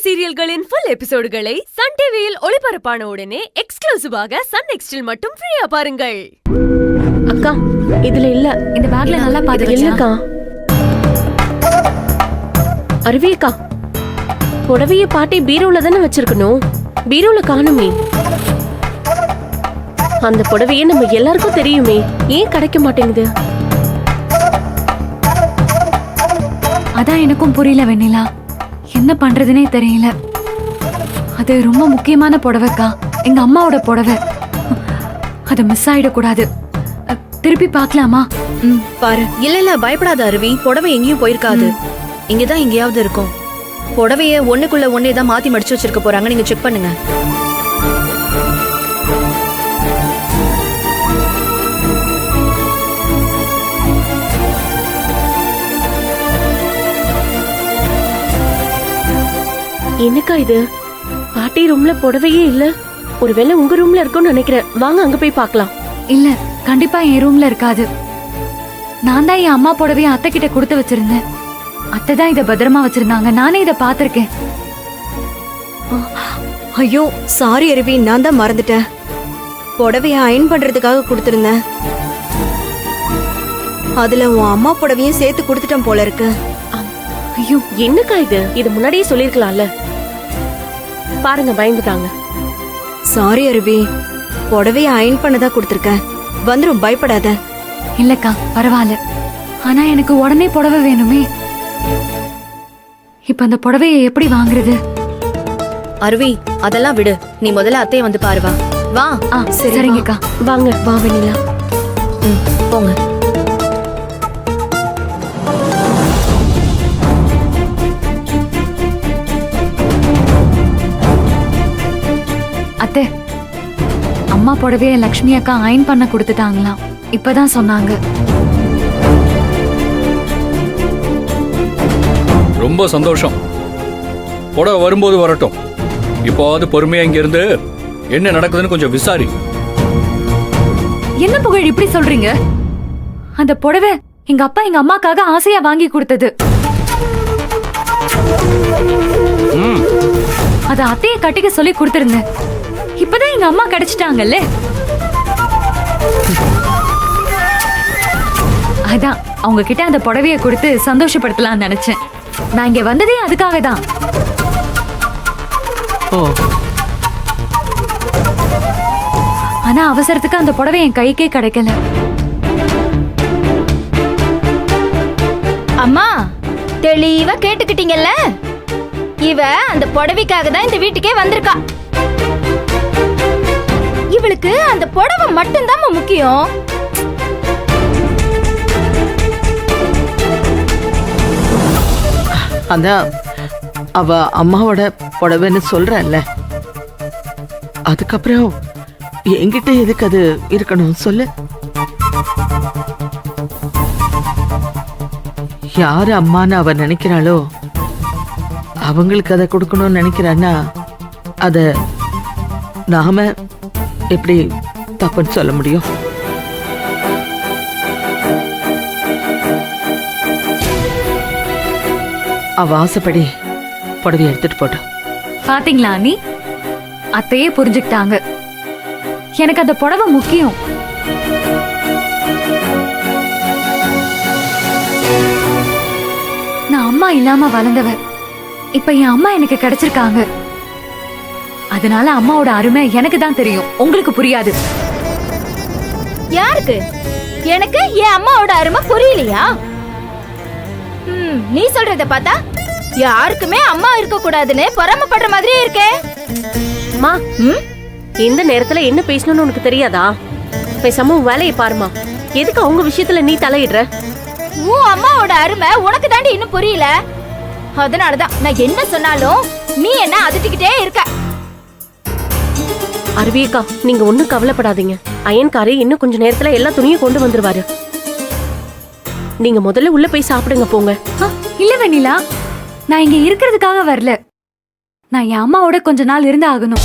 சீரியல்களின் full எபிசோடுகளை Sun டிவியில் ஒளிபரப்பான உடனே எக்ஸ்க்ளூசிவாக சன் நெக்ஸ்டில் மட்டும் ஃப்ரீயா பாருங்கள். அக்கா, இதுல இல்ல. இந்த பேக்ல நல்லா பாத்து இல்லக்கா. அருவியக்கா, புடவைய பாட்டி பீரோல தானே வச்சிருக்கணும். பீரோல காணுமே. அந்த புடவையே நம்ம எல்லாருக்கும் தெரியுமே, ஏன் கிடைக்க மாட்டேங்குது? அதான் எனக்கும் புரியல வெண்ணிலா, என்ன பண்றதுனே தெரியல. அது ரொம்ப முக்கியமான புடவைக்கா, எங்க அம்மாவோட புடவை. அது மிஸ் ஆயிடக்கூடாது. திருப்பி பார்க்கலாமா? பாரு. இல்ல பயப்படாத அருவி, புடவை எங்கேயும் போயிருக்காது. இங்கதான் எங்கேயாவது இருக்கும். புடவைய ஒண்ணுக்குள்ள ஒன்னே தான் மாத்தி மடிச்சு வச்சிருக்க போறாங்க. நீங்க செக் பண்ணுங்க. என்னக்கா இது? பாட்டி ரூம்ல புடவையே இல்ல. ஒருவேளை உங்க ரூம்ல இருக்கும்னு நினைக்கிறேன். வாங்க அங்க போய் பார்க்கலாம். இல்ல, கண்டிப்பா என் ரூம்ல இருக்காது. நான் தான் என் அம்மா புடவைய அத்தை கிட்ட கொடுத்து வச்சிருந்தேன். அத்தை தான் இத பத்திரமா வச்சிருந்தாங்க. நானே இத பாத்திருக்கேன். ஐயோ சாரி அருவி, நான் தான் மறந்துட்டேன். புடவைய அயன் பண்றதுக்காக கொடுத்திருந்தேன். அதுல உன் அம்மா புடவையும் சேர்த்து கொடுத்துட்டேன் போல இருக்கு. ஐயோ, என்னக்கா இது? இது முன்னாடியே சொல்லிருக்கலாம்ல. பாருங்க, பயந்துட்டாங்க. சாரி அருவி, புடவைய அயன் பண்ணதா கொடுத்திருக்கேன். வந்துரும், பயப்படாத. இல்லக்கா, பரவாயில்ல. ஆனா எனக்கு உடனே புடவை வேணுமே. இப்ப அந்த புடவையை எப்படி வாங்குறது? அருவி, அதெல்லாம் விடு. நீ முதல்ல அத்தைய வந்து பாருவா. வா. சரிங்கக்கா. வாங்க. வா வெண்ணிலா. போங்க. அத்தை, அம்மா புடவைய லக்ஷ்மி அக்கா அயன் பண்ண கொடுத்துட்டாங்களாம். இப்பதான் சொன்னாங்க. ரொம்ப சந்தோஷம். புடவை வரும்போது வரட்டும். இப்போது பொறுமையா இங்க இருந்து என்ன நடக்குதுன்னு கொஞ்சம் விசாரி. என்ன புகழ் இப்படி சொல்றீங்க? அந்த புடவை எங்க அப்பா எங்க அம்மாக்காக ஆசையா வாங்கி கொடுத்தது. அத அத்தைய கட்டிக்க சொல்லி கொடுத்திருந்தேன். இப்பதான் எங்க அம்மா கிடைச்சிட்டாங்கல்ல. அதான் அவங்க கிட்ட அந்த புடவைய கொடுத்து சந்தோஷப்படுத்தலாம்னு நினைச்சேன். நான் இங்க வந்ததே அதுக்காக தான். ஆனா அவசரத்துக்கு அந்த புடவை என் கைக்கே கிடைக்கல. அம்மா, தெளிவா கேட்டுக்கிட்டீங்கல்ல? இவ அந்த புடவைக்காக தான் இந்த வீட்டுக்கே வந்திருக்கா. இவளுக்கு அந்த புடவை மட்டும்தான் முக்கியம். அதான் அவ அம்மாவோட புடவைன்னு சொல்றல்ல, அதுக்கப்புறம் என்கிட்ட எதுக்கு அது இருக்கணும் சொல்லு? யாரு அம்மான்னு அவ நினைக்கிறாளோ அவங்களுக்கு அதை கொடுக்கணும்னு நினைக்கிறான்னா அத நாம எப்படி தப்புன்னு சொல்ல முடியும்? அவ ஆசைப்படி புடவை எடுத்துட்டு போட்டோம். பாத்தீங்களா நீ? அத்தையே புரிஞ்சுக்கிட்டாங்க. எனக்கு அந்த புடவை முக்கியம். நான் அம்மா இல்லாம வளர்ந்தவ. இப்ப என் அம்மா எனக்கு கிடைச்சிருக்காங்க. அதனால அம்மாவோட அருமை எனக்கு தான் தெரியும். உங்களுக்கு புரியாது. யாருக்கு? எனக்கு என் அம்மாவோட அருமை புரியலையா? நீ சொல்றத பார்த்தா யாருக்குமே அம்மா இருக்க கூடாதுன்னு பொறாமைப்படுற மாதிரியே இருக்கே. அம்மா, இந்த நேரத்துல என்ன பேசணும்னு உனக்கு தெரியாதா? பேசாம வேலையை பாருமா. எதுக்கு அவங்க விஷயத்துல நீ தலையிடுற? உன் அம்மாவோட அருமை உனக்கு தாண்டி இன்னும் புரியல. அதனாலதான் நான் என்ன சொன்னாலும் நீ என்ன அதட்டிக்கிட்டே இருக்க. அருவியக்கா, நீங்க ஒண்ணும் கவலைப்படாதீங்க. அயன்காரு இன்னும் கொஞ்ச நேரத்துல எல்லா துணியும் கொண்டு வந்துருவாரு. நீங்க முதல்ல உள்ள போய் சாப்பிடுங்க, போங்க. இல்ல வெண்ணிலா, நான் இங்க இருக்கிறதுக்காக வரல. நான் என் அம்மாவோட கொஞ்ச நாள் இருந்து ஆகணும்.